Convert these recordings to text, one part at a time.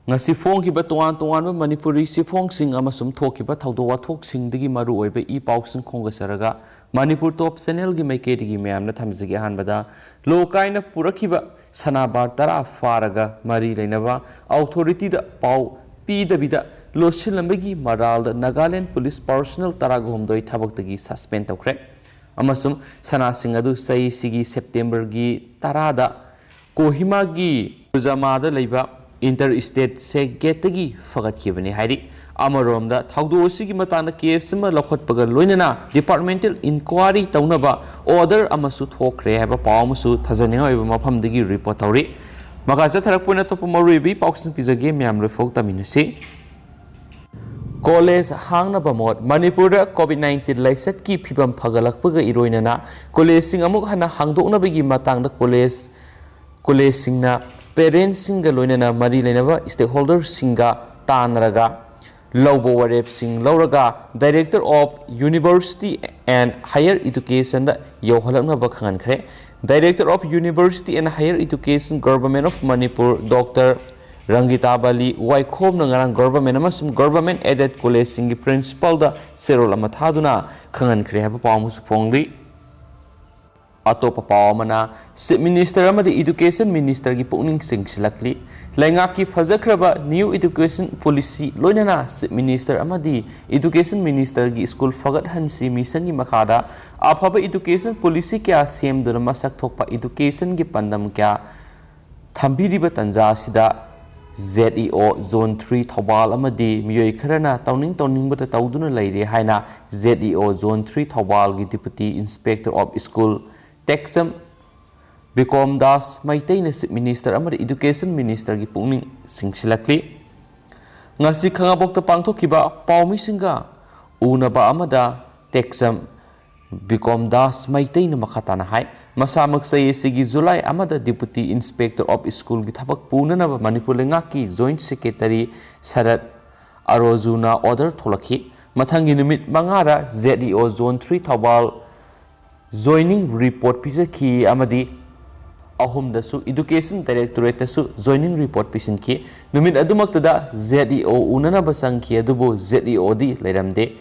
ngasi phongkiba toan Manipuri sifhongsing amasum thokiba thawdo wathoksingdagi maru oiba I pausing khongasaraga Manipur top channel gi maikedi mayamna thamjigi hanbada lokaina purakiba sanabar tara Pharaga mari leinaba authority da pau pidabida losilambagi maral Nagaland police personnel taragomdoi thabaktagi suspend toukhre amasum sanasing adu sai sigi September gi tarada Kohima gi Uzamada leiba interstate se getagi fagat kibani hairi amaromda thawdo sigi matana case ma lakhotpaga loinana departmental inquiry taunaba order amasu Toukhre haba pawmusu thajaninga oiba mafamdagi report tawri makaja tharakpuna topa maruibi pausin pizage myam refok taminasi college hangna bamot Manipur COVID-19 laisat ki phibam phagalakpaga iroinana college sing amuk hana hangdokna bagi matangda college singna parents singa loinana mari leinaba stakeholders singa tanraga lawbo warep sing lawraga director of university and higher education da yohalakna ba khankhre director of university and higher education government of Manipur Dr. Rangitabali Waikhom ngarang government amasum government aided college singi principal da serol amathaduna khankhre haba pawmus phongli Atopa pawamana Chief Minister amadi Education Minister gi pukning singsilakli lainga ki fajakraba new education policy loinana Chief Minister amadi Education Minister gi school fagat hansi mission gi makhada afaba education policy kya semduna masak thokpa education gi pandam kya thambiriba tanja sida ZEO Zone 3 Thawbal amadi miyoi kharana tawning bata tawduna leire haina ZEO Zone 3 Thawbal gi Deputy Inspector of School Texam Bikom Das Maitayna Chief Minister amadi Education Minister gi pukning singsilakli ngasi khangabokta pangthokiba pawmisinga unaba amada Texam Bikom Das Maitayna makhatana hai masamak sayesigi July amada Deputy Inspector of School gi thabak punanaba Manipur lengaki Joint Secretary Sarat Arozuna order tholakhi mathangi numit mangara ZEO Zone 3 Thawbal joining report pisaki amadi ahumdasu education directorate tasu joining report pisinki numit adumaktada ZEO unana basangki adubu ZEO di leiramde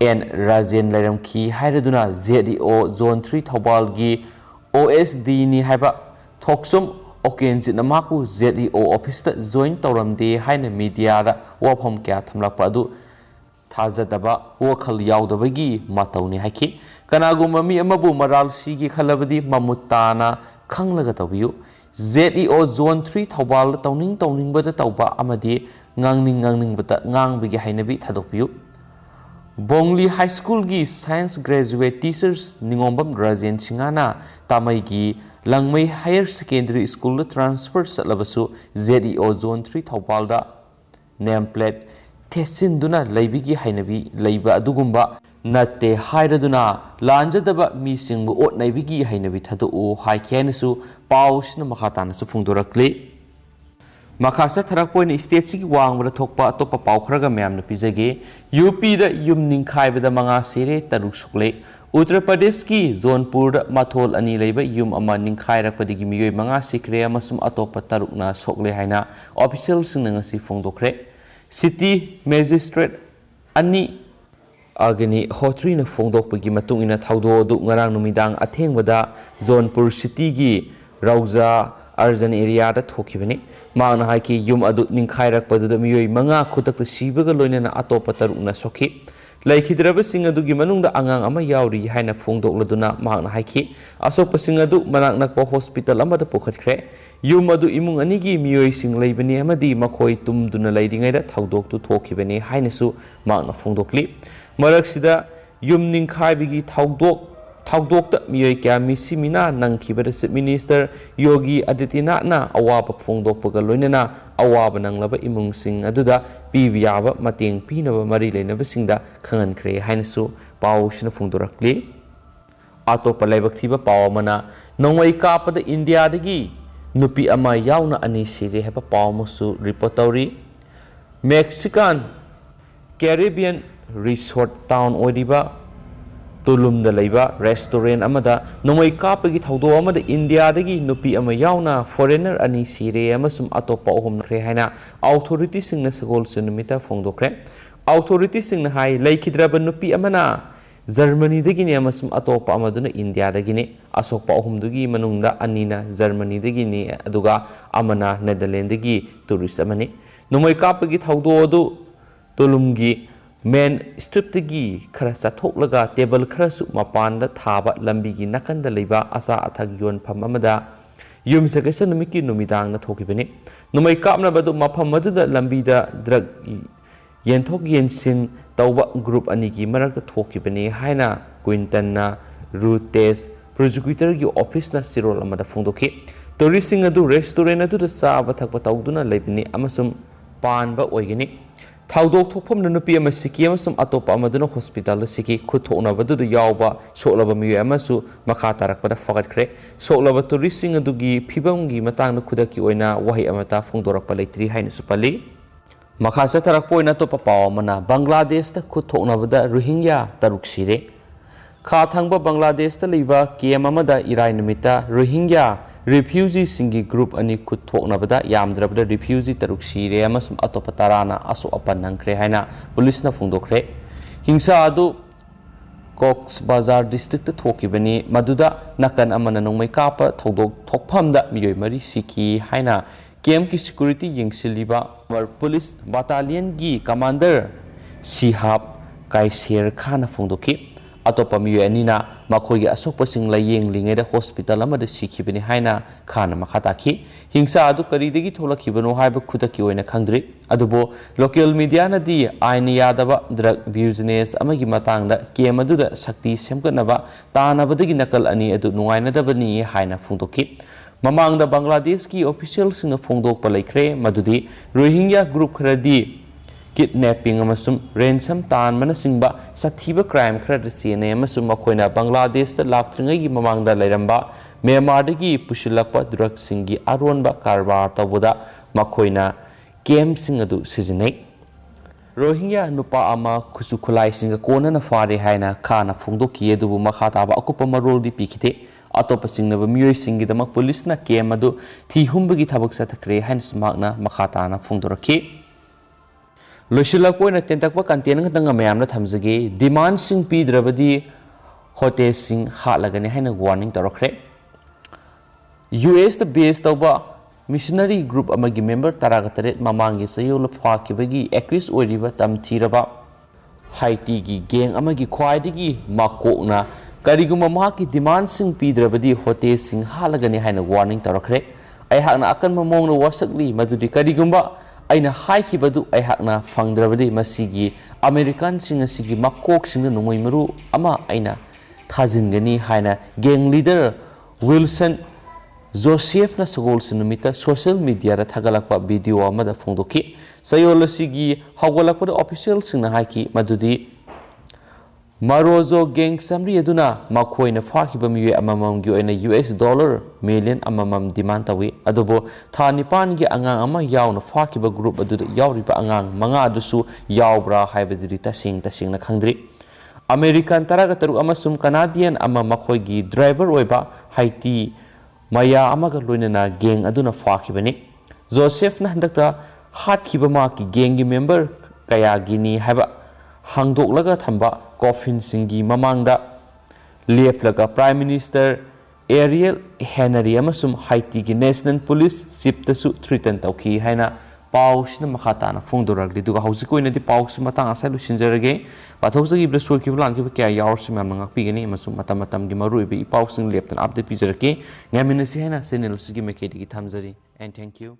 en Rajen leiramki hairaduna ZEO Zone 3 Thawbal gi OSD ni haiba thoksum okenjit namaku ZEO office ta join tawramde haina media da wafam kya thamlakpa adu thajadaba wakhal yaudabagi matawni haiki kanaguma mi amabu maral sigi khalabadi mamutana khanglaga tabiyu ZEO Zone 3 Thawbal tawning bada tawba amadi ngangning bata ngangbigi hainabi thadokpiyu Bongli High School gi Science Graduate Teachers Ningombam Rajen Singana Tamai gi Langmai Higher Secondary School transfer satlabasu ZEO Zone 3 Thawbal da nameplate Tesinduna laibigi hainabi laiba adugumba Nate hairaduna lanjadaba mi singbu ot naibigi hainabi thadu o haikhenasu pausna makhatana su phungdorakli makasa tharakpoin state sigi wangbra thokpa topa paukhraga myamna pijage UP da yumning khaibada manga sere taruk sukle Uttar Pradesh ki Zonpur da mathol ani leiba yum ama ningkhairakpadigi miyoi manga sikre amasum atopa tarukna sokle haina official singna ngasi phungdokre City Magistrate ani agani hotrina phongdokpagi matung ina thawdo du ngarang numidang athengwada Zonpur City gi Rauza Arjan area da thokibani mangna haiki yum adu ningkhairakpadu da miyoi manga khutakta sibaga loinana atopa tarukna sokhi laikhidraba singadu gi manungda angang ama yauri haina phongdokladuna mangna haiki asopa singadu manak nakpa hospital amada pokhatkre yum adu imung ani gi miyoi sing leibani amadi makhoi tumduna leiringaida thawdoktu thokibani hainasu mangna phongdokli maraksida yum ningkhaibigi thawdokta miyoi kya misimina nangkhibada Chief Minister Yogi Adityanath na awaba phongdokpaga loinana awaba nanglaba imung sing aduda pibiyaba mateng pinaba mari leinaba singda khangankre hainasu pausina phongdorakli atopa laibak thiba pawamana nongwai kapada India dagi nupi ama yauna ani sire heba pawmusu report tawri Mexican Caribbean Resort Town Odiba Tulumda Laiba, restaurant Amada, Nomai Kapagi Taudo Amada, India Dagi, Nupi Amayauna, foreigner Ani Sire, Amasum Atopa Home Krehana, authorities in the Sagol Sunumita Fondokre, authorities in the high Lake Hidraba Nupi Amana, Germany the Guinea Amasum Atopa Amaduna, India the Guinea, Asopa Home Dugi Manunda, Anina, Germany the Guinea, Aduga, Amana, Netherlands the Gi, Tourist Amani, Nomai Kapagi Taudo, Tulumgi. Men strip the gi, Krasa Toklaga, table Krasu Mapanda, Taba, Lambigi, Nakan the Liba, Asa Atagion Pamamada, Yum Sagasan Miki Numidang, the Tokibini. No may Kapna Badu Mapamadu, Lambida, Drug Yentok Yensin, Tauba Group Aniki, Marak the Tokibini, Haina, Quintana, Rutes, Prosecutor, your office na Cyril Amada Fondoki. Touristing a do restaurant to the Sabatapatauduna Lebini, Amasum, Panba Oigini. Taudok Topum Nupi Amasiki, some Atopa Amaduna Hospital, Siki, Kutona Badu Yauba, Solaba Miamasu, Makatarak, but a Fagat Solaba to Rissing a Dugi, Pibangi, Matang Kudaki Oina, Wahi Amata, Fondora Paletri, Hainesupali. Makasa Tarapoina Topa Mana, Bangladesh, the Kutona Bada, Rohingya, Taruksire. Katangba Bangladesh, the Liba, Kiamamada, Irainamita, Rohingya. Refugee Singi group ani kut thoknabada yamdrabda refugee taruk sire amasum atopatarana aso apan nangkre haina police na phungdokre hingsa adu Cox Bazar district ta thokibani maduda nakan amana nongmai kapa thodok thokphamda miyoi mari siki haina camp ki security yingsiliba police battalion gi commander Sihab Kaisir Khan phungdoki Atopa Mianina, Makoya Sopasing Laying Ling at hospital amada Sikibini Haina, Kana Makataki, Hingsa Adu Karidigi Tola Kibano Haiba Kutakio in a country, Adubo, local mediana di Aini Yadaba, drug business, Amagi Matanga, Kiamaduda, Sakti, Semkanava, Tana Badiginakal Ani Adu Nuaina Dabani, Haina Fundoki. Mamang the Bangladeshi officials in the Fondo Palekre, Madudi, Rohingya group Kradi. Kidnapping amasum ransom tan manasingba sathiba crime khara sene amasum makoina Bangladesh da laktringai gi mamangda lairamba Myanmar dagi pushilakpa drug singi aronba karbar tawuda makoina game sing adu seasonai Rohingya nupa ama khusukhulai singa kona na fare haina khana phungdoki edu makhata ba akupa marol di pikite atopa singna ba miyoi singi da police na game adu thi humbagi thabak sathakre hans magna makhata na phungdoraki Lushila Point Tentakwa containing the Mayam Tamzagi, demand sing P. Drabadi, Hote sing Hatlagani Hana warning Toukhre. US the base Toba missionary group amagi member Taragataret Mamangi Sayul Fakibagi, Equis Oriva Tam Tiraba, Haiti gang amagi Quaidigi, Makona, Kariguma Maki demand sing P. Drabadi, Hote sing Halagani Hana warning Toukhre. I had an Akan Mamon Wasakli, Madudi Karigumba. Aina haiki badu ai hakna fangdrabadi masigi American singa sigi makok singa nungoi maru ama aina thajingani haina gang leader Wilson Joseph na sagol sinumita social media ra thagalakpa video amada phongdoki sayol sigi hawgalakpa official singna haiki madudi Marozo gang samri aduna makoina fakiba miwe amamam gi oina US dollar million amamam demand tawi adobo thanipan gi angang ama yauna fakiba group aduda yauriba angang manga adusu yaubra haibadiri tasing na khangdri American taraga taru amasum Canadian ama makoi gi driver oiba Haiti maya amaga loinana gang aduna fakibani Joseph na handakta hatkiba ma ki gang gi member kaya gini haiba hangdoklaga thamba coffin singi mamangda leplaga Prime Minister Ariel Henry amasum Haiti gi National Police Chief tasu threaten tawki haina paus na makhatana phongdoragli duga hausikoina di paus matang asai lusinjarage pathokjagi bresoi ki blanki ba kya yaursim mamangak pigani amasum matam gi marui bi paus sing leptan update pijarake ngaminasi haina channel sigi mekedi gi thamjari and thank you